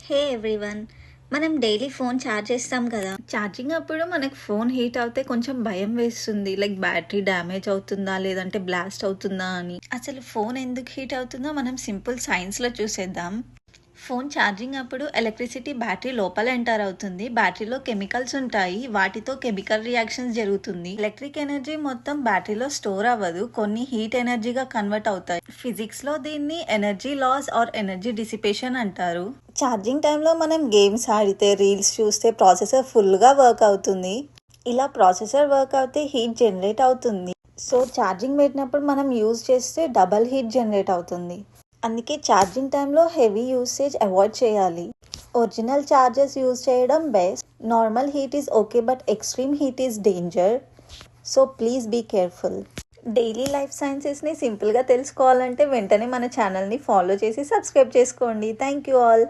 హే everyone, మనం daily phone charge చేస్తాం కదా. ఛార్జింగ్ అప్పుడు మనకు ఫోన్ హీట్ అవుతే కొంచెం భయం వేస్తుంది. లైక్ బ్యాటరీ డ్యామేజ్ అవుతుందా లేదంటే బ్లాస్ట్ అవుతుందా అని. అసలు ఫోన్ ఎందుకు హీట్ అవుతుందో మనం సింపుల్ సైన్స్లో చూసేద్దాం. ఫోన్ ఛార్జింగ్ అప్పుడు ఎలక్ట్రిసిటీ బ్యాటరీ లోపల ఎంటర్ అవుతుంది. బ్యాటరీలో కెమికల్స్ ఉంటాయి, వాటితో కెమికల్ రియాక్షన్స్ జరుగుతుంది. ఎలక్ట్రిక్ ఎనర్జీ మొత్తం బ్యాటరీలో స్టోర్ అవ్వదు, కొన్ని హీట్ ఎనర్జీగా కన్వర్ట్ అవుతాయి. ఫిజిక్స్ లో దీన్ని energy loss or energy dissipation అంటారు. ఛార్జింగ్ టైంలో మనం గేమ్స్ ఆడితే, రీల్స్ చూస్తే ప్రాసెసర్ ఫుల్గా వర్క్ అవుతుంది. ఇలా ప్రాసెసర్ వర్క్ అవుతే హీట్ జనరేట్ అవుతుంది. సో ఛార్జింగ్ పెట్టినప్పుడు మనం యూజ్ చేస్తే డబల్ హీట్ జనరేట్ అవుతుంది. అందుకే ఛార్జింగ్ టైంలో హెవీ యూసేజ్ అవాయిడ్ చేయాలి. ఒరిజినల్ ఛార్జర్స్ యూజ్ చేయడం best. Normal heat is okay, but extreme heat is danger. So please be careful. Daily life సైన్సెస్ని సింపుల్గా తెలుసుకోవాలంటే వెంటనే మన ఛానల్ని ఫాలో చేసి సబ్స్క్రైబ్ చేసుకోండి. Thank you all.